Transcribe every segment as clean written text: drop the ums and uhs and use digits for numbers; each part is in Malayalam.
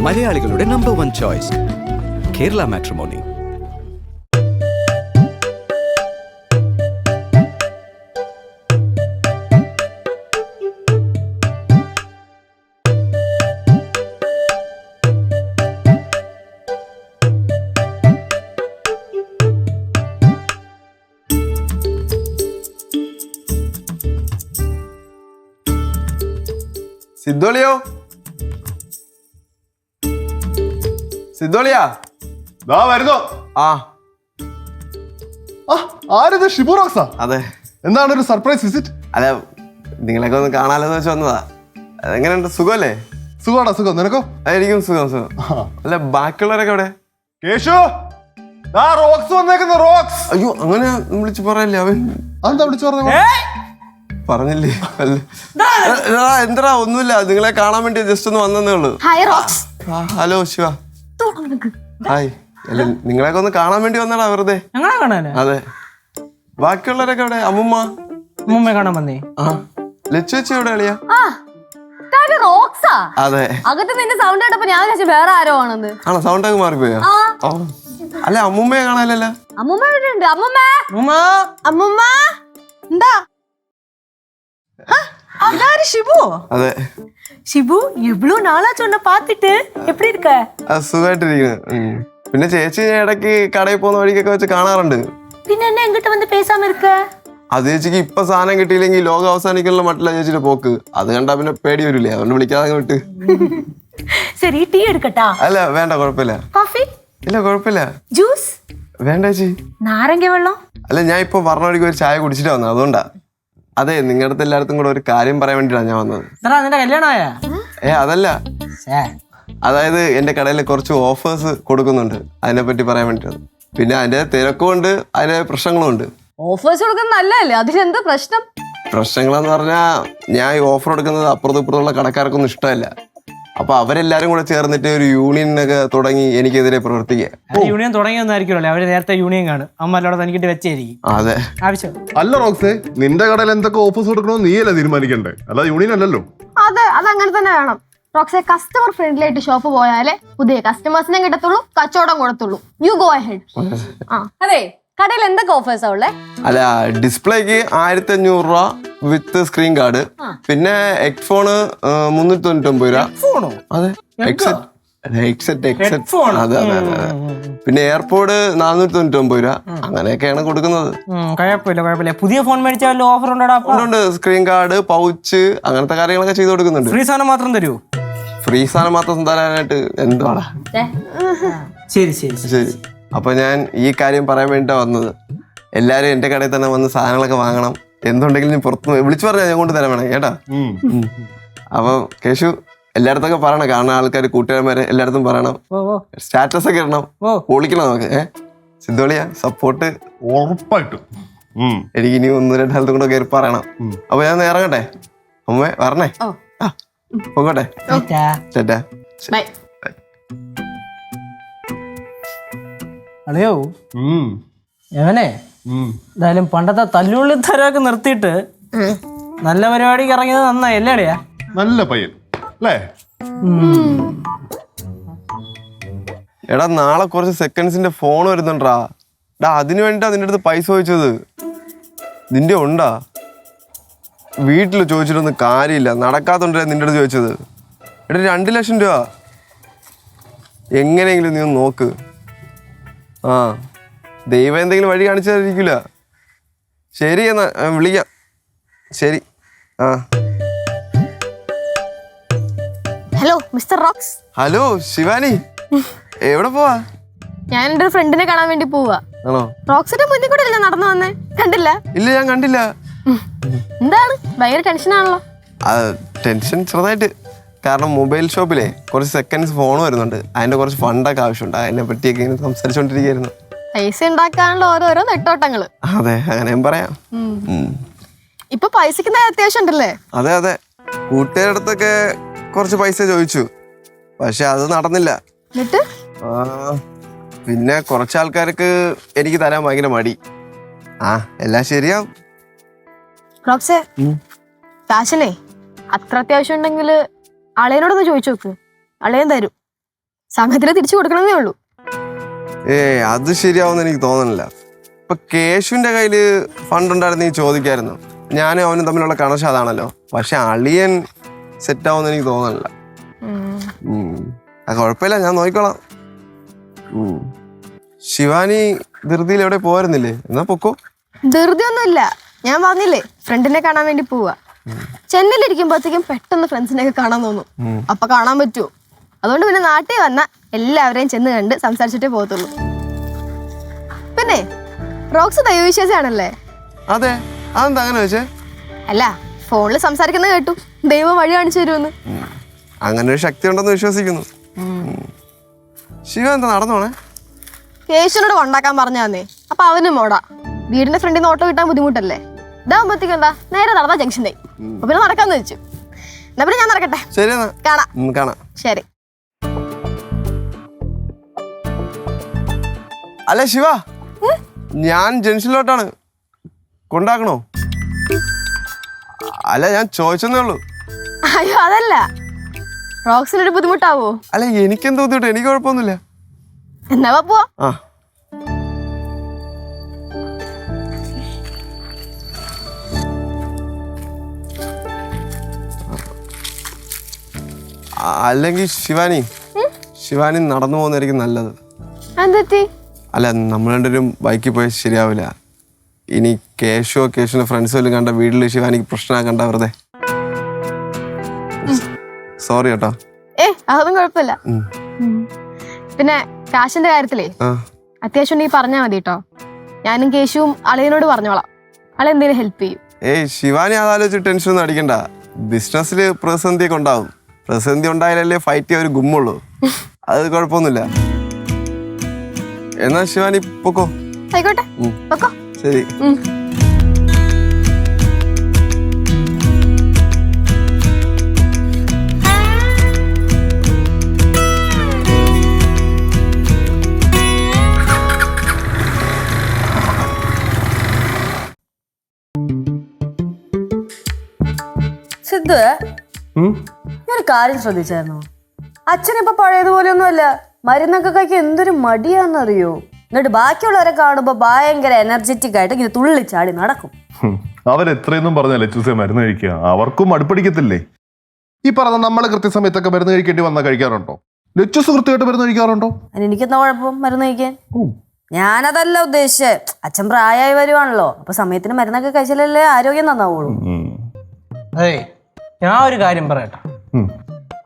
മലയാളികളുടെ നമ്പർ 1 ചോയ്സ് കേരള മാട്രിമോണി. സിദ്ധോളിയോ സിദ്ധോളിയാ ദാ വരുന്നു. ആ ആരിത്? ഷിബു റോക്സാ? അതെ. എന്താണ് ഒരു സർപ്രൈസ് വിസിറ്റ്? അല്ല, നിങ്ങളൊക്കെ ഒന്ന് കാണാലോന്ന് വെച്ച് വന്നതാ. എങ്ങനെയുണ്ട്, സുഖമല്ലേ? സുഖമാണോ? സുഖം. നിനക്കോ? എനിക്കും സുഖം. അല്ല, ബാക്കിയുള്ളവരൊക്കെ എവിടെ? കേശു, ദാ റോക്സ് വന്നേക്കുന്നു. റോക്സ്. അയ്യോ, അങ്ങനെ വിളിച്ച് പറയല്ലേ. അവൻ അതെന്താ വിളിച്ചു പറഞ്ഞു? പറഞ്ഞില്ലേ? എന്താ ഒന്നുമില്ല, നിങ്ങളെ കാണാൻ വേണ്ടി ജസ്റ്റ് ഒന്ന് വന്നേ ഉള്ളൂ. ഹലോ ശിവ. ഹായ്. അല്ല, നിങ്ങളെയൊക്കെ ഒന്ന് കാണാൻ വേണ്ടി വന്നടാ, വെറുതെ. അതെ. ബാക്കിയുള്ളവരൊക്കെ എവിടെ? അമ്മുമ്മ കാണാൻ വന്നേ. ആ, ലച്ചു ചേച്ചി എവിടെ? അളിയാ? അതെ. അകത്ത് നിന്റെ സൗണ്ട് കേട്ടപ്പോ ഞാൻ വിചാരിച്ചു വേറെ ആരോ ആണെന്ന്. ആണോ? സൗണ്ട് ഒക്കെ മാറിപ്പോയോ? അല്ല, അമ്മുമ്മയെ കാണാനല്ല. അമ്മുമ്മ എവിടെയുണ്ട്? അമ്മുമ്മ എന്താ? அதாரு ஷிபு. അതെ. ஷிபு, இவ்ளோ நாளாச்சு உன்னை பார்த்துட்டு. எப்படி இருக்க? സുഖമായിട്ടിരിക്കുന്നു. പിന്നെ ചേച്ചി ഇടയ്ക്ക് കടയിൽ പോകുന്ന വഴിക്കൊക്കെ വെച്ച് കാണാറുണ്ട്. പിന്നെ എന്നെ എങ്ങോട്ട് വന്ന് പേസാമ இருக்க? അത് ചേച്ചിക്ക് ഇപ്പൊ സാധനം കിട്ടിയില്ലെങ്കിൽ ലോകം അവസാനിക്കാനുള്ള മട്ടില്ല ചേച്ചിയുടെ പോക്ക്. അത് കണ്ടാ പിന്നെ പേടി വരില്ലേ, അതുകൊണ്ട് വിളിക്കാതെ വിട്ട്. ശരി, ടീ എടുക്കട്ടാ? അല്ല, വേണ്ട, കുഴപ്പമില്ല. കോഫി? ഇല്ല, കുഴപ്പമില്ല. ജ്യൂസ്? വേണ്ട ചേച്ചി. നാരങ്ങ വെള്ളം? അല്ല, ഞാൻ ഇപ്പൊ പറഞ്ഞ വഴിക്ക് ഒരു ചായ കുടിച്ചിട്ട് വന്നത്, അതുകൊണ്ടാ. അതെ, നിങ്ങളുടെ അടുത്ത് എല്ലായിടത്തും കൂടെ ഒരു കാര്യം പറയാൻ വേണ്ടിയിട്ടാണ് ഞാൻ വന്നത്. നിന്റെ കല്യാണമായ? അതല്ല, അതായത് എന്റെ കടയിൽ കുറച്ച് ഓഫേഴ്സ് കൊടുക്കുന്നുണ്ട്, അതിനെ പറ്റി പറയാൻ വേണ്ടിയിട്ടാണ്. പിന്നെ അതിന്റെ തിരക്കുമുണ്ട്, അതിന്റെ പ്രശ്നങ്ങളും ഉണ്ട്. ഓഫേഴ്സ് കൊടുക്കുന്നത് നല്ലതല്ലേ, അതിലെന്താ പ്രശ്നം? പ്രശ്നങ്ങളെന്ന് പറഞ്ഞാൽ, ഞാൻ ഈ ഓഫർ കൊടുക്കുന്നത് അപ്പുറത്തും ഇപ്പുറത്തുള്ള കടക്കാർക്കൊന്നും ഇഷ്ടമല്ല. അപ്പൊ അവരെല്ലാരും കൂടെ ചേർന്നിട്ട് ഒരു യൂണിയനൊക്കെ തുടങ്ങി എനിക്കെതിരെ പ്രവർത്തിക്കുക. യൂണിയൻ തുടങ്ങിയൊന്നായിരിക്കുമല്ലോ, അവര് നേരത്തെ യൂണിയൻ കാണും. അമ്മ തനിക്കിട്ട് വെച്ചായിരിക്കും. അതെ. ആവശ്യം അല്ല റോക്സേ, നിന്റെ കടയിൽ എന്തൊക്കെ ഓഫേഴ്സ് കൊടുക്കണമെന്ന് നീയല്ലേ തീരുമാനിക്കണ്ടേ, അല്ലാതെ യൂണിയൻ അല്ലല്ലോ. അതങ്ങനെ തന്നെ വേണം റോക്സേ. കസ്റ്റമർ ഫ്രണ്ട്ലി ആയിട്ട് ഷോപ്പ് പോയാലേ പുതിയ കസ്റ്റമേഴ്സിനെ കിട്ടത്തുള്ളൂ, കച്ചവടം കൊടുത്തുള്ളൂ. You go ahead. അതെ, കടയിൽ എന്തൊക്കെ ഓഫേഴ്സാ ഉള്ളേ? അല്ല, ഡിസ്പ്ലേക്ക് 1500 രൂപ വിത്ത് സ്ക്രീൻ കാർഡ്. പിന്നെ ഹെഡ്ഫോണ് 399 രൂപ. അതെ, അതെ. പിന്നെ എയർപോഡ് 499 രൂപ. അങ്ങനെയൊക്കെയാണ് കൊടുക്കുന്നത്. കുഴപ്പമില്ല. പുതിയ ഫോൺ മേടിച്ചാലും ഓഫർ ഉണ്ട്. സ്ക്രീൻ കാർഡ്, പൗച്ച്, അങ്ങനത്തെ കാര്യങ്ങളൊക്കെ ചെയ്ത് കൊടുക്കുന്നുണ്ട്. ഫ്രീ സാധനം മാത്രം തരൂ? ഫ്രീ സാധനം മാത്രം തരാനായിട്ട് എന്തുവാടാ. ശരി. അപ്പൊ ഞാൻ ഈ കാര്യം പറയാൻ വേണ്ടിട്ടാ വന്നത്. എല്ലാരും എന്റെ കടയിൽ തന്നെ വന്ന് സാധനങ്ങളൊക്കെ വാങ്ങണം. എന്തുണ്ടെങ്കിലും ഞാൻ പുറത്ത് വിളിച്ചു പറഞ്ഞാൽ ഞാൻ കൊണ്ട് തരാൻ വേണം കേട്ടാ. അപ്പൊ കേശു, എല്ലായിടത്തൊക്കെ പറയണം, കാണുന്ന ആൾക്കാർ, കൂട്ടുകാരന്മാരെ എല്ലായിടത്തും പറയണം. സ്റ്റാറ്റസ് ഒക്കെ ഇടണം, പൊളിക്കണം നമുക്ക്. സിദ്ധോളിയാ, സപ്പോർട്ട് ഉറപ്പായിട്ടും. എനിക്ക് ഇനി 1-2 സ്ഥലത്തും കൂടെ കയറി പറയണം. അപ്പൊ ഞാൻ ഇറങ്ങട്ടെ. അമ്മേ വരണേ. പോകട്ടെ. ചേട്ടാ. അതെയോ എവനെ എന്തായാലും പണ്ടത്തെ തല്ലുള്ളി തരമൊക്കെ നിർത്തിയിട്ട് നല്ല പരിപാടിക്ക് ഇറങ്ങിയത് നന്നായി അല്ലേ അളിയാ? നല്ല പയ്യൻ അല്ലേ? എടാ, നാളെ കുറച്ച് സെക്കൻഡ്സിന്റെ ഫോൺ വരുന്നുണ്ടാ. അതിനു വേണ്ടിട്ടാ നിന്റെ അടുത്ത് പൈസ ചോദിച്ചത്. നിന്റെ ഉണ്ടാ? വീട്ടിൽ ചോദിച്ചിട്ടൊന്നും കാര്യമില്ല, നടക്കാത്തോണ്ടാ നിന്റെ അടുത്ത് ചോദിച്ചത്. എടാ, 2 ലക്ഷം രൂപ എങ്ങനെയെങ്കിലും നീ ഒന്ന് നോക്ക്. ദൈവം എന്തെങ്കിലും വഴി കാണിച്ചായിരിക്കില്ല. ശരി, എന്നാ വിളിക്കാം. ശരി. Hello mister rocks. Hello Shivani, എവിടെ പോവാ? ഞാൻ എന്റെ ഒരു ഫ്രണ്ടിനെ കാണാൻ വേണ്ടി പോവാ. ആണോ? റോക്സിന്റെ മുന്നിൽ കൂടെ അല്ലേ നടന്നു വന്നേ? കണ്ടില്ല? ഇല്ല, ഞാൻ കണ്ടില്ല. എന്താണ് ഭയങ്കര ടെൻഷനാണല്ലോ? ടെൻഷൻ ചെറുതായിട്ട്. കാരണം മൊബൈൽ ഷോപ്പിലെ കുറച്ച് സെക്കൻഡ്സ് ഫോൺ വരുന്നുണ്ട്, അതിന്റെ കുറച്ച് ഫണ്ടൊക്കെ ആവശ്യമുണ്ട്. അതിനെ പറ്റിയൊക്കെ ഇങ്ങനെ സംസാരിച്ചോണ്ടിരിക്കുന്നു. പൈസ ഉണ്ടാക്കാനുള്ള ഓരോരോ നെട്ടോട്ടങ്ങള്. അതെ, അങ്ങനെയും പറയാം. ഇപ്പൊ പൈസക്ക് അത്യാവശ്യം ഉണ്ടല്ലേ? അതെ. കൂട്ടുകാരുടെ അടുത്തൊക്കെ കുറച്ച് പൈസ ചോദിച്ചു, പക്ഷെ അത് നടന്നില്ല. പിന്നെ കുറച്ച് ആൾക്കാർക്ക് എനിക്ക് തരാൻ ഭയങ്കര മടി. എല്ലാം ശരിയാവും. റോക്സേ, കാശില്ലേ അത്ര അത്യാവശ്യം ഉണ്ടെങ്കിൽ അളയനോടൊന്ന് ചോദിച്ചു നോക്ക്, അളയൻ തരും. സംഘത്തില് തിരിച്ചു കൊടുക്കണമെന്നേ ഉള്ളൂ. അത് ശരിയാവുമെന്ന് എനിക്ക് തോന്നുന്നില്ല. ഇപ്പൊ കേശുവിന്റെ കയ്യില് ഫണ്ട് ഉണ്ടായിരുന്നെങ്കിൽ ചോദിക്കായിരുന്നു. ഞാനും അവനും തമ്മിലുള്ള കണക്ഷൻ അതാണല്ലോ. പക്ഷെ അളിയൻ സെറ്റ് ആവുമെന്ന് എനിക്ക് തോന്നുന്നില്ല. കുഴപ്പമില്ല, ഞാൻ നോക്കിക്കോളാം. ശിവാനി ധൃതിയിൽ എവിടെ പോയിരുന്നില്ലേ? എന്നാ പൊക്കോ. ധൃതി ഒന്നുമില്ല, ഞാൻ പറഞ്ഞില്ലേ ഫ്രണ്ടിനെ കാണാൻ വേണ്ടി പോവാ. ചെന്നൈയിലിരിക്കുമ്പോഴത്തേക്കും പെട്ടെന്ന് ഫ്രണ്ട്സിനെയൊക്കെ കാണാൻ തോന്നും. അപ്പൊ കാണാൻ പറ്റുമോ? അതുകൊണ്ട് പിന്നെ നാട്ടിൽ വന്ന എല്ലാവരെയും ചെന്ന് കണ്ട് സംസാരിച്ചിട്ടേ പോകത്തുള്ളൂ. പിന്നെ റോക്സ് ദൈവവിശ്വാസിയാണല്ലേ? അതെ, അതെന്താ അങ്ങനെ വെച്ചേ? അല്ല, ഫോണിൽ സംസാരിക്കുന്നത് കേട്ടു ദൈവം വഴി കാണിച്ചു തരുമെന്ന്. അങ്ങനെ ഒരു ശക്തി ഉണ്ടെന്ന് വിശ്വസിക്കുന്നു. ശിവ എന്താ നടന്നോണേ? കേശുനോട് കൊണ്ടാക്കാൻ പറഞ്ഞാന്നേ. അപ്പൊ അവനും മോടാ. വീടിന്റെ ഫ്രണ്ടിൽ നിന്ന് ഓട്ടോ കിട്ടാൻ ബുദ്ധിമുട്ടല്ലേ? ഇതാകുമ്പോഴത്തേക്കും എന്താ നേരെ നടന്ന ജംഗ്ഷനായി. അപ്പൊ പിന്നെ നടക്കാന്ന് വെച്ചു. എന്നാ പിന്നെ ഞാൻ നടക്കട്ടെ. ശരി, കാണാം. കാണാം. ശരി. അല്ല ശിവ, ഞാൻ ജംഗ്ഷനിലോട്ടാണ്. കൊണ്ടാക്കണോ? അല്ല, ഞാൻ ചോദിച്ചെന്നേ ഉള്ളൂ. അയ്യോ അതല്ല, റോക്സിനൊരു ബുദ്ധിമുട്ടാവോ? അല്ല, എനിക്കെന്ത് ബുദ്ധിമുട്ട്? എനിക്ക് കുഴപ്പമൊന്നുമില്ല. എന്നാ പോവാ. അല്ലെങ്കിൽ ശിവാനി നടന്നു പോകുന്നതായിരിക്കും നല്ലത്. എന്തെത്തി? അല്ല, നമ്മൾ രണ്ടുപേരും ബൈക്കിൽ പോയാൽ ശരിയാവില്ല. ഇനി കേശുവിന്റെ ഫ്രണ്ട്സ് വല്ലതും കണ്ട വീട്ടിൽ ശിവാനിക്ക് പ്രശ്നമാക്കണ്ട വെറുതെ. സോറി കേട്ടോ. അതൊന്നും കുഴപ്പമില്ല. പിന്നെ കാശിന്റെ കാര്യത്തിലേ അത്യാവശ്യം നീ പറഞ്ഞാ മതി കേട്ടോ. ഞാനും കേശുവും അളിയനോട് പറഞ്ഞോളാം. അള എന്തെങ്കിലും ഹെൽപ്പ് ചെയ്യും. ശിവാനി അതാലോചിച്ച് ടെൻഷൻ ഒന്നും അടിക്കണ്ട. ബിസിനസ്സില് പ്രതിസന്ധിയൊക്കെ ഉണ്ടാവും. പ്രതിസന്ധി ഉണ്ടായാലല്ലേ ഫൈറ്റ് ചെയ്യാൻ ഒരു ഗുമ്മുള്ളൂ. അത് കുഴപ്പമൊന്നുമില്ല. എന്നാ ശിവാനി പൊക്കോ. ആയിക്കോട്ടെ, പൊക്കോ. ശരി. സിദ്ധു, ഞാനൊരു കാര്യം ശ്രദ്ധിച്ചായിരുന്നു. അച്ഛനിപ്പോ പഴയതുപോലെയൊന്നുമല്ല. മരുന്നൊക്കെ കഴിക്കാൻ എന്തൊരു മടിയാന്നറിയോ? എന്നിട്ട് ബാക്കിയുള്ളവരെ കാണുമ്പോ ഭയങ്കര എനർജറ്റിക് ആയിട്ട് ഇങ്ങനെ തുള്ളിച്ചാടി നടക്കും. അവരെത്രയൊന്നും പറഞ്ഞ ലച്ചൂസെ മരുന്ന് കഴിക്കുക, അവർക്കും മടുപ്പിടിക്കത്തില്ലേ? ഈ പറഞ്ഞ നമ്മള് കൃത്യസമയത്തൊക്കെ മരുന്ന് കഴിക്കേണ്ടി വന്നാൽ കഴിക്കാറുണ്ടോ? ലച്ചൂസ് കൃത്യമായിട്ട് മരുന്ന് കഴിക്കാറുണ്ടോ? എനിക്കെന്താ കുഴപ്പം മരുന്ന് കഴിക്കാൻ? ഞാനതല്ല ഉദ്ദേശിച്ചത്. അച്ഛൻ പ്രായമായി വരുവാണല്ലോ, അപ്പൊ സമയത്തിന് മരുന്നൊക്കെ കഴിച്ചാലല്ലേ ആരോഗ്യം നന്നാവുള്ളൂ. അതെ, ഞാൻ ഒരു കാര്യം പറയട്ടെ.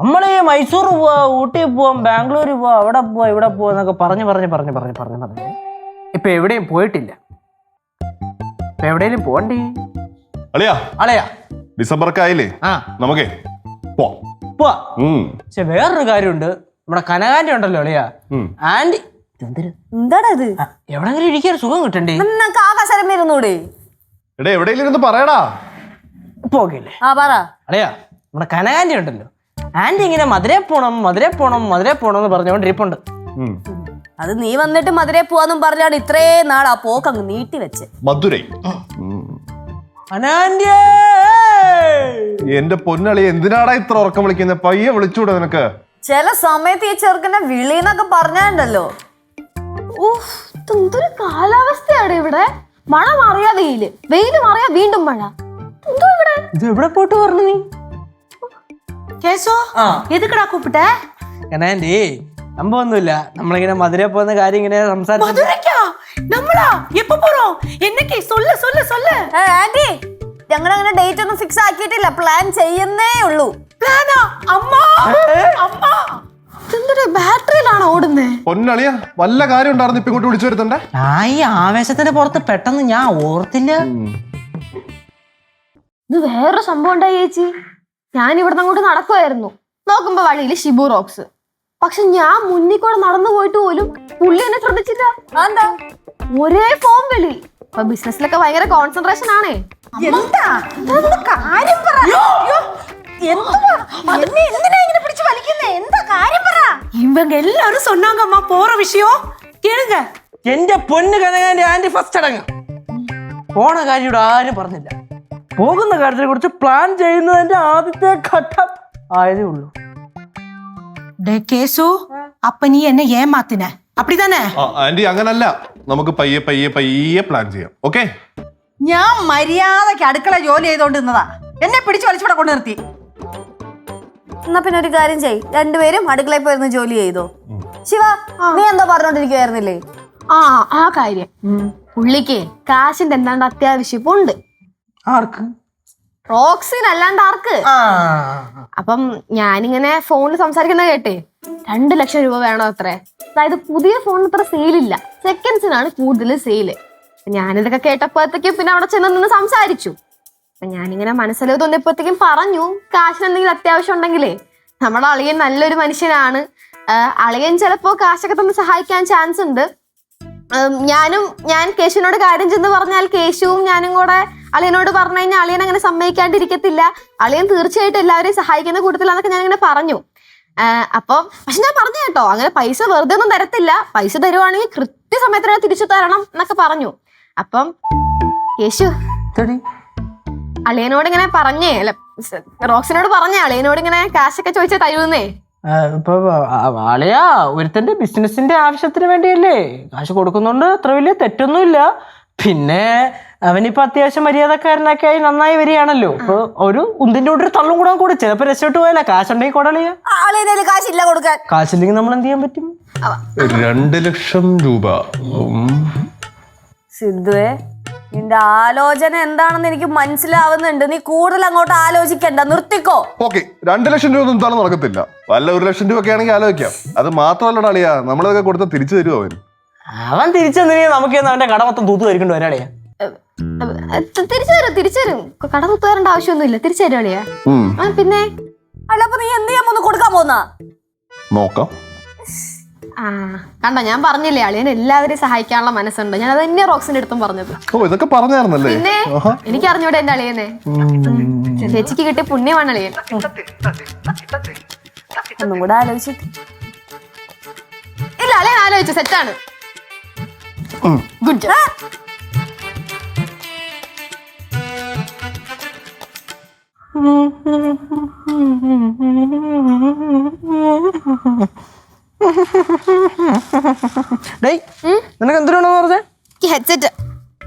നമ്മള് മൈസൂർ പോവാ, ഊട്ടി പോവാം, ബാംഗ്ലൂർ പോവാ, അവിടെ പോവാ, ഇവിടെ പോവാ എന്നൊക്കെ പറഞ്ഞ് ഇപ്പൊ എവിടെയും പോയിട്ടില്ല. ഇപ്പൊ എവിടെയും പോണ്ടേ? അളയാ ഡിസംബറൊക്കെ ആയില്ലേ? നമുക്കേ പോവാ. പക്ഷെ വേറൊരു കാര്യമുണ്ട്. നമ്മുടെ കനകാന്റി ഉണ്ടല്ലോ അളിയാ, ആന്റി എന്താടാ ഇത്? എവിടെങ്കിലും ഇരിക്കാൻ സുഖം കിട്ടണ്ടേ? ആകാശം വരുന്നൂടെ? എവിടെയെങ്കിലും പറയടാ. പോകില്ലേ? പറ. അളിയാ, നമ്മുടെ കനകാന്റി ഉണ്ടല്ലോ, ആന്റി ഇങ്ങനെ മധുരേ പോണം എന്ന് പറഞ്ഞുകൊണ്ടിരിപ്പുണ്ട്. അത് നീ വന്നിട്ട് മധുരേ പോവാന്നും പറഞ്ഞാണ് ഇത്രേ നാൾ ആ പോക്ക് അങ്ങ് നീട്ടി വെച്ച്. മധുരൈ എന്റെ പൊന്നളി, എന്തിനാടാ ഇത്ര ഉറക്കം വിളിക്കുന്നത്? പയ്യെ വിളിച്ചൂടെ നിനക്ക്? ചില സമയത്ത് ഈ ചെറുക്കന്റെ വിളിന്നൊക്കെ പറഞ്ഞല്ലോ. എന്തൊരു കാലാവസ്ഥയാണ് ഇവിടെ. മഴ മാറിയാ വെയില്, വെയില് മാറിയാ വീണ്ടും മഴ. എന്തോ ഇവിടെ? ഇത് എവിടെ പോയിട്ട് പറഞ്ഞു നീ? കേശോ, എതുക്കടാ കൂപ്പിട്ട? കനാന്റി, സംഭവമൊന്നുമില്ല. നമ്മളിങ്ങനെ മധുരയിൽ പോകുന്ന കാര്യം ഇങ്ങനെ സംസാരിച്ചു. ആന്റി, ഞങ്ങളങ്ങനെ ഡേറ്റ് ഒന്നും ഫിക്സ് ആക്കിയിട്ടില്ല, പ്ലാൻ ചെയ്യുന്നേ ഉള്ളൂ. ബാറ്ററിയിലാണോ ഓടുന്നേ? പൊന്നളിയ, വല്ല കാര്യം ഉണ്ടായിരുന്നു ഇപ്പൊ ഇങ്ങോട്ട് വിളിച്ചു വരുത്തണ്ടേ? ഈ ആവേശത്തിന്റെ പുറത്ത് പെട്ടെന്ന് ഞാൻ ഓർത്തില്ല. ഇത് വേറൊരു സംഭവം ഉണ്ടായി ചേച്ചി. ഞാൻ ഇവിടുന്ന് അങ്ങോട്ട് നടക്കുമായിരുന്നു. നോക്കുമ്പോ വഴിയിൽ ഷിബു റോക്സ്. പക്ഷെ ഞാൻ മുന്നിൽ കൂടെ നടന്നു പോയിട്ട് പോലും പുള്ളി എന്നെ ശ്രദ്ധിച്ചില്ല. എന്താ? ഒരേ ഫോം വിളി. അപ്പൊ ബിസിനസ്സിലൊക്കെ ഭയങ്കര കോൺസെൻട്രേഷൻ ആണേ. இவங்க எல்லாரும் சொன்னாங்கம்மா போற விஷயம் கேளுங்க. എന്റെ പൊന്ന് കനകാന്റി, ആന്റി ഫസ്റ്റ് അടങ്ങ. പോണ കാര്യം ഇവിടെ ആരും പറഞ്ഞില്ല. പോകുന്ന കാര്യത്തിനെ കുറിച്ച് പ്ലാൻ ചെയ്യുന്നതിന്റെ ആദ്യത്തെ ഘട്ടം ആയതേ ഉള്ളൂ. கேசு, அப்ப நீ என்ன ஏமாத்தின அப்படிதானே? ആന്റി അങ്ങനല്ല, നമുക്ക് പയ്യെ പയ്യെ പയ്യെ പ്ലാൻ ചെയ്യാം. ഓക്കെ? ഞാൻ മര്യാദക്ക് അടുക്കള ജോലി ചെയ്തോണ്ടിരുന്നതാ, എന്നെ പിടിച്ചു വലിച്ചൂടെ കൊണ്ട് നിർത്തി. എന്നാ പിന്നെ ഒരു കാര്യം ചെയ്, രണ്ടുപേരും അടുക്കളയിൽ പോയിരുന്ന് ജോലി ചെയ്തോ. ശിവ, നീ എന്താ പറഞ്ഞോണ്ടിരിക്കുവായിരുന്നില്ലേ? ആ കാര്യം പുള്ളിക്ക് കാശിന്റെ എന്താണ്ട് അത്യാവശ്യം ഇപ്പൊ ഉണ്ട്. ആർക്ക്? റോക്സിന് അല്ലാണ്ട് ആർക്ക്? അപ്പം ഞാനിങ്ങനെ ഫോണിൽ സംസാരിക്കുന്ന കേട്ടേ 2 ലക്ഷം രൂപ വേണോ അത്രേ. അതായത് പുതിയ ഫോണിന് ഇത്ര സെയിലില്ല, സെക്കൻഡ്സിനാണ് കൂടുതൽ സെയില്. ഞാനിതൊക്കെ കേട്ടപ്പോഴത്തേക്കും പിന്നെ അവിടെ ചെന്ന് നിന്ന് സംസാരിച്ചു. അപ്പൊ ഞാനിങ്ങനെ മനസ്സിൽ തോന്നിയപ്പോഴത്തേക്കും പറഞ്ഞു, കാശിന് എന്തെങ്കിലും അത്യാവശ്യം ഉണ്ടെങ്കിലേ നമ്മുടെ അളിയൻ നല്ലൊരു മനുഷ്യനാണ്, അളിയൻ ചിലപ്പോ കാശൊക്കെ തന്ന് സഹായിക്കാൻ ചാൻസ് ഉണ്ട്. ഞാൻ കേശുവിനോട് കാര്യം ചെന്ന് പറഞ്ഞാൽ കേശുവും ഞാനും കൂടെ അളിയനോട് പറഞ്ഞു കഴിഞ്ഞാൽ അളിയൻ അങ്ങനെ സമ്മതിക്കാണ്ടിരിക്കത്തില്ല, അളിയൻ തീർച്ചയായിട്ടും എല്ലാവരെയും സഹായിക്കുന്ന കൂട്ടത്തിലാന്നൊക്കെ ഞാനിങ്ങനെ പറഞ്ഞു. അപ്പം പക്ഷെ ഞാൻ പറഞ്ഞു കേട്ടോ, അങ്ങനെ പൈസ വെറുതെ ഒന്നും തരത്തില്ല, പൈസ തരുവാണെങ്കിൽ കൃത്യസമയത്തിന് തിരിച്ചു തരണം എന്നൊക്കെ പറഞ്ഞു. അപ്പം കേശു അളിയനോട് ഇങ്ങനെ പറഞ്ഞേ, അല്ല റോക്സിനോട് പറഞ്ഞേ അളിയനോട് ഇങ്ങനെ കാശൊക്കെ ചോദിച്ചാൽ തരുന്നേ. ഇപ്പൊ അളിയാ ഒരുത്തന്റെ ബിസിനസിന്റെ ആവശ്യത്തിന് വേണ്ടിയല്ലേ കാശ് കൊടുക്കുന്നുണ്ട്, അത്ര വലിയ തെറ്റൊന്നുമില്ല. പിന്നെ അവനിപ്പോ അത്യാവശ്യം മര്യാദക്കാരനൊക്കെ ആയി നന്നായി വരികയാണല്ലോ. ഇപ്പൊ ഒരു ഉന്തിന്റെ കൂടെ ഒരു തള്ളും കൂടാൻ കൂടെ ചിലപ്പോ രക്ഷപ്പെട്ടു പോയല്ല. കാശുണ്ടെങ്കിൽ കൊടളിയാ, കാശില്ല കൊടുക്കാൻ. കാശില്ലെങ്കിൽ നമ്മൾ എന്ത് ചെയ്യാൻ പറ്റും? 2 ലക്ഷം രൂപ. സിദ്ധുവേ, നിന്റെ ആലോചന എന്താണെന്ന് എനിക്ക് മനസ്സിലാവുന്നുണ്ട്. നീ കൂടുതൽ അങ്ങോട്ട് ആലോചിക്കണ്ട, നിർത്തിക്കോ. ഓക്കെ, 2 ലക്ഷം രൂപ ഒന്നും എന്തായാലും നടക്കത്തില്ല. വല്ല 1 ലക്ഷം രൂപ ഒക്കെ ആണെങ്കിൽ ആലോചിക്കാം. അത് മാത്രമല്ലടാ അളിയാ, നമ്മളതൊക്കെ കൊടുത്താൽ തിരിച്ചു തരുമോ അവൻ? അവൻ തിരിച്ചെന്തിനാ നമുക്ക് അവന്റെ കട മൊത്തം തൂത്ത് വരിക്കൊണ്ട് വരാളിയാ. തിരിച്ചു തരും, കട തൂത്ത് തരേണ്ട ആവശ്യമൊന്നുമില്ല, തിരിച്ചു തരും അളിയാ. പിന്നെ അല്ല, അപ്പൊ നീ എന്ത് ചെയ്യാൻ കൊടുക്കാൻ പോന്നാ? നോക്കാം. കണ്ട, ഞാൻ പറഞ്ഞില്ലേ അളിയൻ എല്ലാവരെയും സഹായിക്കാനുള്ള മനസ്സുണ്ട്. ഞാൻ അത് തന്നെ റോക്സിന്റെ അടുത്തും പറഞ്ഞത്. ഓ, ഇതൊക്കെ പറഞ്ഞായിരുന്നല്ലേ? പിന്നെ എനിക്ക് അറിഞ്ഞൂടെ എന്റെ അളിയനെ. ചേച്ചിക്ക് കിട്ടിയ പുണ്യമാണ് അളിയൻ. ഒന്നും കൂടെ ആലോചിച്ചിട്ട്. ഇല്ല, അളിയൻ ആലോചിച്ചു, സെറ്റാണ്. Good job. നിനക്ക് എന്തിനാണെന്ന് പറഞ്ഞേ? ഹെഡ്സെറ്റ്.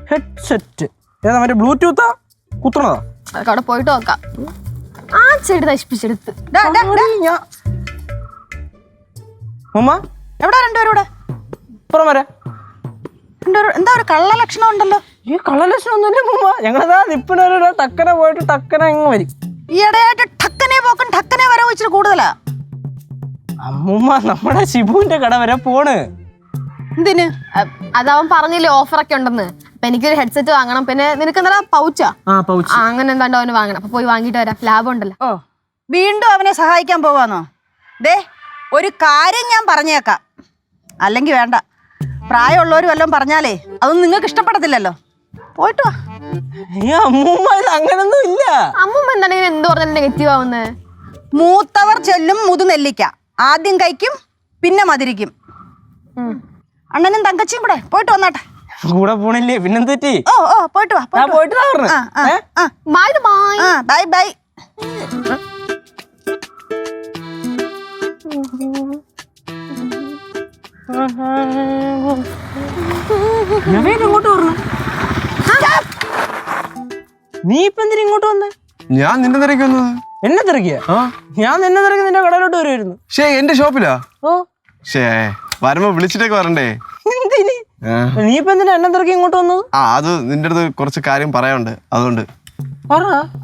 ഹെഡ്സെറ്റ് ഏതാ? മറ്റേ ബ്ലൂടൂത്താ കുത്തണതാ? അതൊക്കെ അവിടെ പോയിട്ട് നോക്കാം. ആ ചെടി നശിപ്പിച്ചെടുത്ത്. ഉമ്മ എവിടെ രണ്ടുപേരും കൂടെ? ഇപ്പുറം വരെ. എന്താ ഒരു കള്ള ലക്ഷണം ഉണ്ടല്ലോ? ഈ കള്ളലക്ഷണം ഒന്നുമില്ല മുമ്മ, ഞങ്ങളതാ നിപ്പിനൊരു ടക്കനെ പോയിട്ട് ടക്കനെ അങ്ങ് വരും. ഈയിടെയായിട്ട് ടക്കനെ പോക്കും ടക്കനെ വരവ് ഇച്ചിരി കൂടുതലാ. അമ്മൂമ്മ, നമ്മുടെ ഷിബുവിന്റെ കട വരെ പോണ്. എന്തിന്? അതവൻ പറഞ്ഞില്ലേ ഓഫറൊക്കെ ഉണ്ടെന്ന്. അപ്പൊ എനിക്കൊരു ഹെഡ്സെറ്റ് വാങ്ങണം. പിന്നെ നിനക്ക് എന്താ പൗച്ചാ? അങ്ങനെ എന്താണ്ടോ അവന് വാങ്ങണം. അപ്പൊ പോയി വാങ്ങിട്ട് വരാം, ലാഭം ഉണ്ടല്ലോ. ഓ, വീണ്ടും അവനെ സഹായിക്കാൻ പോവാന്നോ? ദേ, ഒരു കാര്യം ഞാൻ പറഞ്ഞേക്കാം, അല്ലെങ്കിൽ വേണ്ട. പ്രായമുള്ളവർ വല്ലതും പറഞ്ഞാലേ അതൊന്നും നിങ്ങൾക്ക് ഇഷ്ടപ്പെടത്തില്ലല്ലോ. പോയിട്ട് വാ. അമ്മൂമ്മ, ഇത് അങ്ങനൊന്നും ഇല്ല. അമ്മൂമ്മ എന്താണ് ഇങ്ങനെ എന്ത് പറഞ്ഞാലും നെഗറ്റീവ് ആവുന്നത്? മൂത്തവർ ചെല്ലും മുതുനെല്ലിക്ക, ആദ്യം കഴിക്കും പിന്നെ മധുരിക്കും. അണ്ണനും തങ്കച്ചിയും കൂടെ പോയിട്ട് വന്നാട്ടെ. കൂടെ പോണില്ലേ? പിന്നെന്ത് പറ്റി? ഓ പോയിട്ട് വാ. പോയിട്ട് ബൈ ബൈ. ഇങ്ങോട്ട് പറഞ്ഞു. നീ ഇപ്പൊ എന്തിനാ ഇങ്ങോട്ട് വന്നേ? ഞാൻ നിന്റെ തിരക്ക് വന്നത്. എന്നെ തിരക്കിയ? ഞാൻ നിന്നെ തിരക്കി നിന്റെ കടയിലോട്ട് വരുമായിരുന്നു. ഷേ, എന്റെ ഷോപ്പിലാ? ഓ, ഷേ, വരുമ്പോ വിളിച്ചിട്ടൊക്കെ വരണ്ടേ? എന്തിന്? നീ ഇപ്പൊ എന്തിനാ എന്നെ തിരക്കി ഇങ്ങോട്ട് വന്നത്? അത് നിന്റെ അടുത്ത് കുറച്ച് കാര്യം പറയാനുണ്ട്, അതുകൊണ്ട്.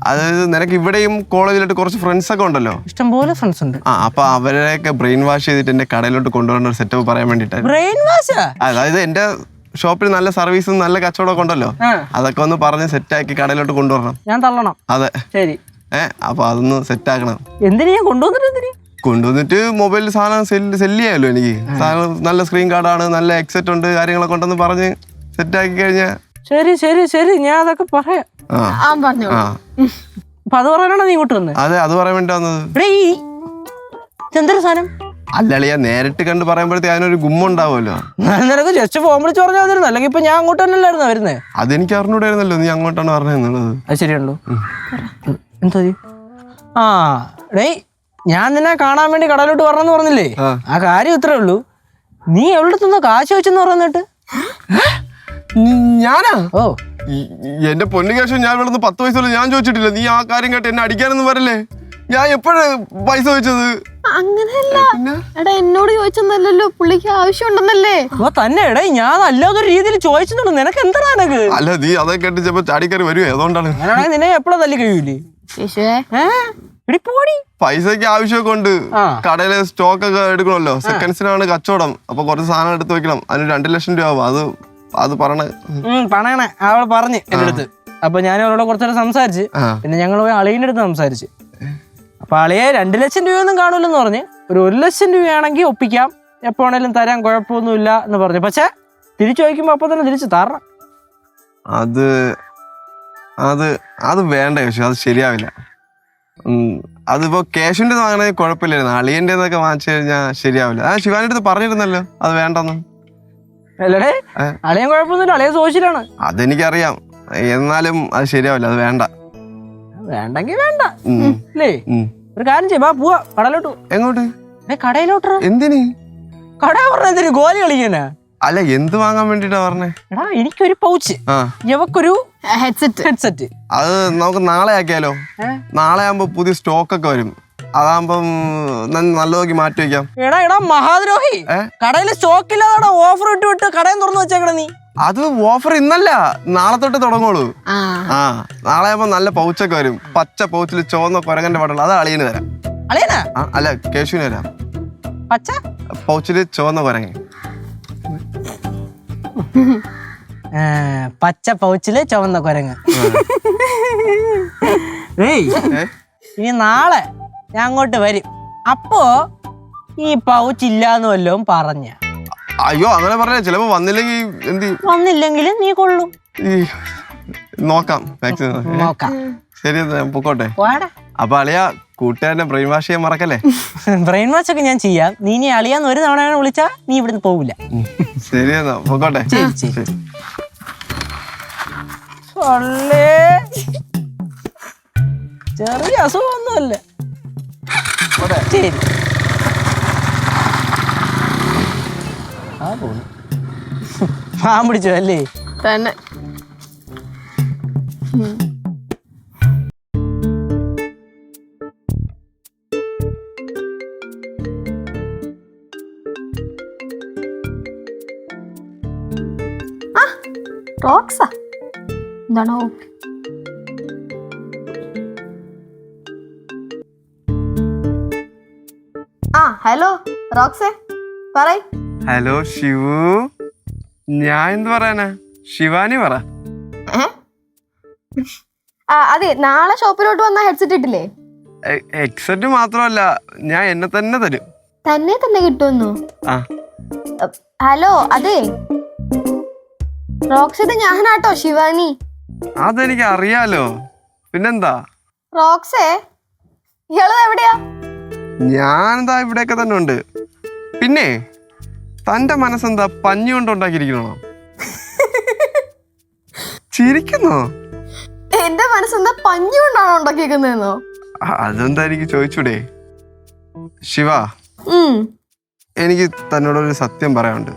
അതായത് നിനക്ക് ഇവിടെയും കോളേജിലോട്ട് കുറച്ച് ഫ്രണ്ട്സ് ഒക്കെ ഉണ്ടല്ലോ. ഇഷ്ടംപോലെ ഫ്രണ്ട്സ് ഉണ്ട്. അപ്പൊ അവരെയൊക്കെ ബ്രെയിൻ വാഷ് ചെയ്തിട്ട് എന്റെ കടയിലോട്ട് കൊണ്ടുവരേണ്ട ഒരു സെറ്റപ്പ് പറയാൻ വേണ്ടിട്ടായിരുന്നു. Brain wash? അതായത് എന്റെ ഷോപ്പിൽ നല്ല സർവീസും നല്ല കച്ചവടമൊക്കെ ഉണ്ടല്ലോ, അതൊക്കെ ഒന്ന് പറഞ്ഞ് സെറ്റാക്കി കടയിലോട്ട് കൊണ്ടുവരണം. ഞാൻ തള്ളണം? അതെ. ശരി. അപ്പൊ അതൊന്ന് സെറ്റാക്കണം. എന്തിനാ ഞാൻ കൊണ്ടുവന്നിട്ട് മൊബൈലിൽ സാധനം സെല്ല് ചെയ്യാമല്ലോ. എനിക്ക് സാധനം നല്ല സ്ക്രീൻ കാർഡാണ്, നല്ല എക്സെറ്റ് ഉണ്ട്, കാര്യങ്ങളൊക്കെ ഉണ്ടെന്ന് പറഞ്ഞ് സെറ്റാക്കി കഴിഞ്ഞാ. ശരി ശരി ശരി, ഞാൻ അതൊക്കെ പറയാം. അപ്പൊ അത് പറയാനാണ് നീ ഇങ്ങോട്ട് വന്നത്? അതെ, അത് പറയാൻ വേണ്ടി വന്നത്. എന്തൊരു സാധനം? അല്ലളിയാ, നേരിട്ട് കണ്ട് പറയുമ്പോഴത്തേക്ക് അതിനൊരു ഗുമ്മുണ്ടാവുമല്ലോ. നിനക്ക് ജസ്റ്റ് ഫോൺ വിളിച്ച് പറഞ്ഞാൽ മതിരുന്നു, അല്ലെങ്കിൽ ഇപ്പൊ ഞാൻ അങ്ങോട്ട് തന്നെയല്ലായിരുന്നോ വരുന്നത്? അതെനിക്ക് അറിഞ്ഞൂടായിരുന്നല്ലോ നീ അങ്ങോട്ടാണ് പറഞ്ഞത്. അത് ശരിയാണല്ലോ. എന്താ? ഡേയ്, ഞാൻ നിന്നെ കാണാൻ വേണ്ടി കടയിലോട്ട് വരണമെന്ന് പറഞ്ഞില്ലേ? ആ കാര്യം ഇത്രേ ഉള്ളൂ. നീ എവിടെ നിന്ന് കാശ് വെച്ചെന്ന് പറഞ്ഞിട്ട്? ഞാനാ? ഓ, എന്റെ പൊന്നു കേശു, ഞാൻ ഇവിടെ നിന്ന് 10 പൈസ ഞാൻ ചോദിച്ചിട്ടില്ല. നീ ആ കാര്യം കേട്ട് എന്നെ അടിക്കാനൊന്നും വരല്ലേ. ഞാൻ എപ്പോഴാ പൈസ ചോദിച്ചത്? അങ്ങനെയല്ല എടാ, എന്നോട് ചോദിച്ചെന്നല്ലോ, പുള്ളിക്ക് ആവശ്യമുണ്ടെന്നല്ലേ. ഓ തന്നെ. എടേ, ഞാൻ അല്ലാതൊരു രീതിയിൽ ചോദിച്ചെന്നുള്ളൂ. നിനക്ക് എന്താ എനക്ക്? അല്ല, നീ അതൊക്കെ കേട്ട് ചിലപ്പോ ചാടിക്കറി വരുവേ, അതുകൊണ്ടാണ്. അങ്ങനെയാണെങ്കിൽ നിന്നെ എപ്പോഴാ തല്ലി കഴിയൂലേ? പൈസക്ക് ആവശ്യമൊക്കെ ഉണ്ട്. കടയിലെ സ്റ്റോക്ക് ഒക്കെ എടുക്കണമല്ലോ. സെക്കൻഡ്സിനാണ് കച്ചവടം. അപ്പൊ കുറച്ച് സാധനം എടുത്ത് വെക്കണം. അതിന് 2 ലക്ഷം രൂപ ആവും. അത് പറയണേ. അവൾ പറഞ്ഞ് എന്റെ അടുത്ത്. അപ്പൊ ഞാൻ അവളോട് കുറച്ചേരം സംസാരിച്ച്. പിന്നെ ഞങ്ങൾ പോയി അളിയന്റെ അടുത്ത് സംസാരിച്ച്. അപ്പൊ അളിയെ 2 ലക്ഷം രൂപയൊന്നും കാണൂലെന്ന് പറഞ്ഞ്, ഒരു 1 ലക്ഷം രൂപയാണെങ്കിൽ ഒപ്പിക്കാം, എപ്പോ വേണേലും തരാൻ, കുഴപ്പമൊന്നുമില്ല എന്ന് പറഞ്ഞു. പക്ഷെ തിരിച്ചു ചോദിക്കുമ്പോ അപ്പൊ തന്നെ തിരിച്ചു തരണം. അത് വേണ്ട കേശു, അത് ശരിയാവില്ല. അതിപ്പോ കേശുവിന്റെ വാങ്ങണമെങ്കിൽ കുഴപ്പമില്ലായിരുന്നു. അളിയന്റെ എന്നൊക്കെ വാങ്ങിച്ചു കഴിഞ്ഞാൽ ശരിയാവില്ല. ശിവാനിയുടെ അടുത്ത് പറഞ്ഞിരുന്നല്ലോ അത് വേണ്ടെന്ന്. അല്ലടേ, അളിയൻ കുഴപ്പമൊന്നുമില്ല, അളിയൻ സോഷ്യലാണ്. അതെനിക്കറിയാം, എന്നാലും അത് ശരിയാവില്ല. അത് വേണ്ട. വേണ്ടെങ്കിൽ വേണ്ട അല്ലേ? ഒരു കാര്യം ചെയ്യാ, പോവാ കടയിലോട്ട്. എങ്ങോട്ട്? കടയിലോട്ട്. എന്തിന്? കട പറഞ്ഞ ഗോലി കളിക്കാനാ? അല്ല, എന്ത് വാങ്ങാൻ വേണ്ടിട്ടാ പറഞ്ഞേ? എടാ, എനിക്കൊരു പൗച്ച്, ഇവക്കൊരു ഹെഡ്സെറ്റ്. അത് നമുക്ക് നാളെ ആക്കിയാലോ? നാളെ ആകുമ്പോ പുതിയ സ്റ്റോക്ക് ഒക്കെ വരും. അതാകുമ്പം നല്ല നോക്കി മാറ്റി വെക്കാം. എടാ മഹാദ്രോഹി, കടയിൽ സ്റ്റോക്ക് ഇല്ലാതെ ഓഫർ ഇട്ട് കടയും തുറന്നു വെച്ചേക്കണ നീ. അത് ഓഫർ ഇന്നല്ല, നാളെ തൊട്ട് തുടങ്ങുള്ളൂ. നാളെ ആകുമ്പോ നല്ല പൗച്ചൊക്കെ വരും. പച്ച പൗച്ചിൽ ചുവന്ന കുരങ്ങന്റെ പാടുള്ള, അത് അളിയന് തരാം. അളിയനാ? അല്ല, കേശുവിന് തരാം. പച്ച പൗച്ചില് ചുവന്ന കുരങ്ങ. പച്ച പൗച്ചില് ചുവന്ന കുരങ്ങ്. ഇനി നാളെ ഞാൻ അങ്ങോട്ട് വരും. അപ്പോ ഈ പൗച്ച് ഇല്ലാന്ന് വല്ലതും പറഞ്ഞ? അയ്യോ, അങ്ങനെ പറഞ്ഞ ചിലപ്പോ വന്നില്ലെങ്കിൽ എന്ത്? വന്നില്ലെങ്കിലും നീ കൊള്ളും. നോക്കാം, നോക്കാം. ശരി, പൊക്കോട്ടെ. അപ്പൊ അളിയ കൂട്ടുകാരന്റെ ബ്രെയിൻ വാഷ് ചെയ്യാൻ മറക്കല്ലേ. ബ്രെയിൻ വാഷ് ഒക്കെ ഞാൻ ചെയ്യാം. നീ ഇനി അളിയാന്ന് ഒരു തവണ വിളിച്ചാ നീ ഇവിടുന്ന് പോവില്ല. ശരി എന്നാ, പൊക്കോട്ടെ. ശരി. ചെറിയ അസുഖമൊന്നുമല്ല. ശരി. പാൻ പിടിച്ചോ അല്ലേ? തന്നെ. റോക്സാ എന്താണോ? ഹലോ റോക്സേ, പറയ്. ഹലോ ശിവു, ഞാൻ എന്ത് പറയാനാ? ശിവാനി പറ. അതെ, നാളെ ഷോപ്പിലോട്ട് വന്ന ഹെഡ്സെറ്റ് ഇട്ടില്ലേ? ഹെഡ്സെറ്റ് മാത്രമല്ല, ഞാൻ എന്നെ തന്നെ തരും. തന്നെ കിട്ടുമെന്നോ? ഹലോ, അതെ റോക്സേ, ഞാനാട്ടോ ശിവാനി. അതെനിക്ക് അറിയാലോ, പിന്നെന്താ? റോക്സേ, ഇയാള് എവിടെയാ? ഞാനെന്താ ഇവിടെയൊക്കെ തന്നെ ഉണ്ട്. പിന്നെ തന്റെ മനസ്സെന്താ പഞ്ഞി കൊണ്ട് ഉണ്ടാക്കിയിരിക്കണോ? ചിരിക്കുന്നോ? എന്റെ മനസ്സെന്താ പഞ്ഞി കൊണ്ടാണോ ഉണ്ടാക്കിയിരിക്കുന്നോ? അതെന്താ എനിക്ക് ചോദിച്ചൂടെ? ശിവ, എനിക്ക് തന്നോടൊരു സത്യം പറയാനുണ്ട്.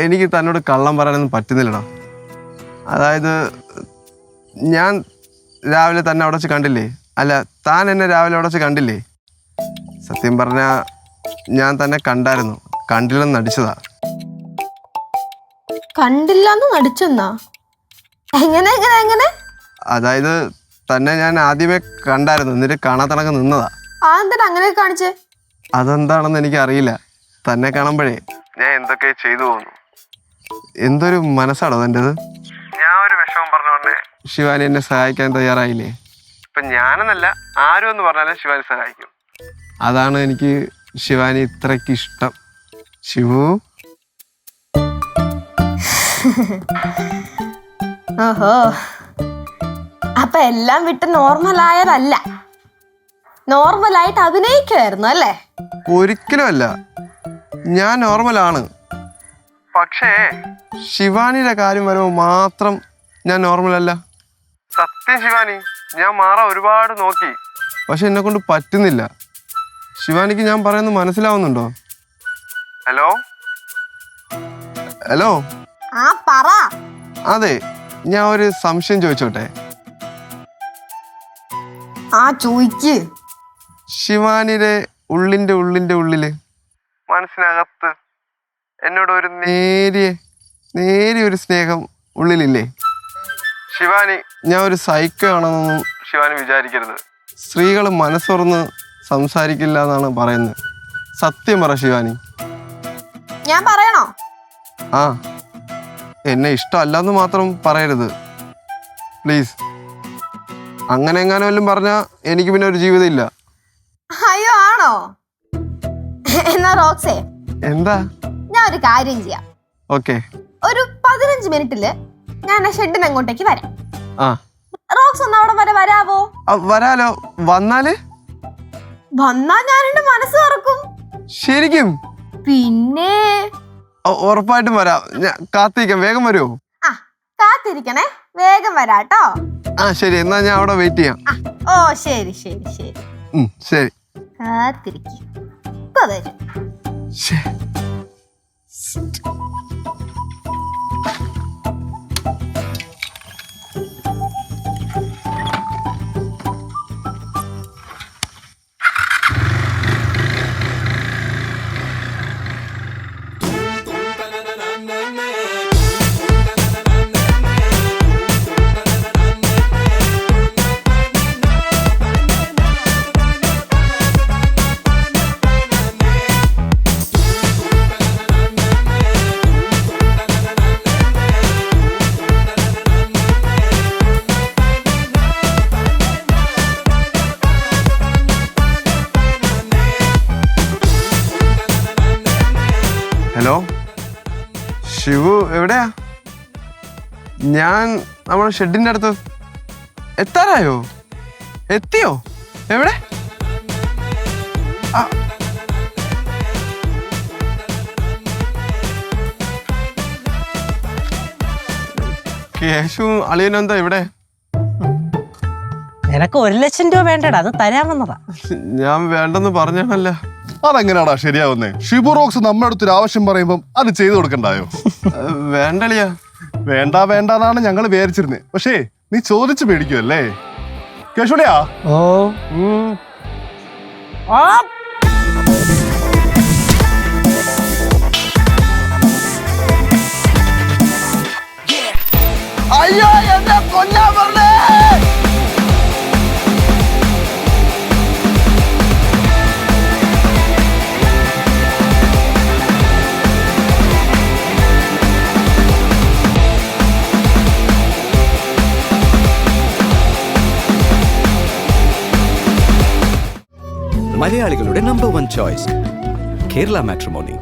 എനിക്ക് തന്നോട് കള്ളം പറയാനൊന്നും പറ്റുന്നില്ലടാ. അതായത് ഞാൻ രാവിലെ തന്നെ അവിടെ വെച്ച് കണ്ടില്ലേ? അല്ല, താൻ എന്നെ രാവിലെ അവിടെ വെച്ച് കണ്ടില്ലേ? സത്യം പറഞ്ഞാ ഞാൻ തന്നെ കണ്ടായിരുന്നു. കണ്ടില്ലെന്ന് നടിച്ചതാ. കണ്ടില്ലെന്ന് നടിച്ചെന്നാ? എങ്ങനെ? അതായത് തന്നെ ഞാൻ ആദ്യമേ കണ്ടായിരുന്നു, എന്നിട്ട് കാണാത്തണക്ക് നിന്നതാ. അതെന്താ അങ്ങനെ കാണിച്ചേ? അതെന്താണെന്ന് എനിക്ക് അറിയില്ല. തന്നെ കാണുമ്പോഴേ ഞാൻ എന്തൊക്കെ ചെയ്തു പോകുന്നു. എന്തൊരു മനസ്സാണോ തൻ്റെത്. ഞാൻ ഒരു വിഷമം പറഞ്ഞോണ്ടേ ശിവാനി എന്നെ സഹായിക്കാൻ തയ്യാറായില്ലേ? ഇപ്പൊ ഞാനെന്നല്ല, ആരും എന്ന് പറഞ്ഞാലും ശിവാനി സഹായിക്കും. അതാണ് എനിക്ക് ശിവാനി ഇത്രയ്ക്ക് ഇഷ്ടം. ശിവു. ഓഹോ, അപ്പൊ എല്ലാം വിട്ട് നോർമലായതല്ല, നോർമലായിട്ട് അഭിനയിക്കുമായിരുന്നു അല്ലേ? ഒരിക്കലും അല്ല, ഞാൻ നോർമലാണ്. പക്ഷേ ശിവാനിയുടെ കാര്യം വരുമ്പോൾ മാത്രം ഞാൻ നോർമൽ അല്ല. സത്യം ശിവാനി, ഞാൻ മാറാൻ ഒരുപാട് നോക്കി. പക്ഷെ എന്നെ കൊണ്ട് പറ്റുന്നില്ല. ശിവാനിക്ക് ഞാൻ പറയുന്നത് മനസ്സിലാവുന്നുണ്ടോ? ഹലോ ഹലോ ആ പറ. അതെ, ഞാൻ ഒരു സംശയം ചോദിച്ചോട്ടെ? ആ ചോദിക്ക്. ശിവാനിയുടെ ഉള്ളിന്റെ ഉള്ളില് മനസ്സിനകത്ത് എന്നോട് ഒരു നേരിയ ഒരു സ്നേഹം ഉള്ളിലില്ലേ? ശിവാനി, ഞാൻ ഒരു സൈക്കോ ആണെന്നൊന്നും ശിവാനി വിചാരിക്കരുത്. സ്ത്രീകൾ മനസ്സുറന്ന് സംസാരിക്കില്ല എന്നാണ് പറയുന്നത്. സത്യം പറ ശിവാനി. ഞാൻ പറയണോ? ആ, എന്നെ ഇഷ്ടമല്ലെന്ന് മാത്രം പറയരുത് പ്ലീസ്. അങ്ങനെ എങ്ങാനും വല്ലതും പറഞ്ഞാൽ എനിക്ക് പിന്നെ ഒരു ജീവിതം ഇല്ല. അയ്യോ ആണോ? എന്നാ റോക്സേ, എന്താ? ഞാൻ ഒരു കാര്യം ചെയ്യാം. ഓക്കെ. ഒരു 15 മിനിറ്റില് ഞാൻ ഷെഡിന് അങ്ങോട്ടേക്ക് വരാം. ആ, റോക്സ് ഒന്ന് അവിടെ വരെ വരാവോ? വരാലോ. വന്നാല് ഞാൻ എന്റെ മനസ്സ് തുറക്കും. ശരിക്കും? പിന്നെ ഉറപ്പായിട്ടും വരാം. ഞാൻ കാത്തിരിക്കാം. വേഗം വരുമോ? ആ, കാത്തിരിക്കണേ, വേഗം വരാട്ടോ. ആ ശരി, എന്നാ ഞാൻ അവിടെ വെയിറ്റ് ചെയ്യാം. ഓ ശരി ശരി ശരി. ശരി. കാത്തിരിക്കും. ഇപ്പൊ വരും. ഹലോ ശിവു, എവിടെയാ? ഞാൻ നമ്മുടെ ഷെഡിന്റെ അടുത്ത്. എത്താറായോ? എത്തിയോ? എവിടെ? കേശു അളിയനും എന്താ ഇവിടെ? നിനക്ക് 1 ലക്ഷം രൂപ വേണ്ടടാ, അത് തരാൻ വന്നതാ. ഞാൻ വേണ്ടെന്ന് പറഞ്ഞാണല്ല. അതെങ്ങനെയാടാ ശരിയാവുന്നേ? ഷിബു റോക്സ് നമ്മുടെ അടുത്തൊരു ആവശ്യം പറയുമ്പം അത് ചെയ്തു കൊടുക്കണ്ടായോ? വേണ്ടളിയാ. വേണ്ടാന്നാണ് ഞങ്ങൾ വിചാരിച്ചിരുന്നത്. പക്ഷേ നീ ചോദിച്ചു മേടിക്കുമല്ലേ കേശുളിയാ? ഓ അയ്യോ, എന്നെ കൊല്ലാൻ പറഞ്ഞേ. മലയാളികളുടെ നമ്പർ 1 ചോയ്സ് കേരള മാട്രിമോണി.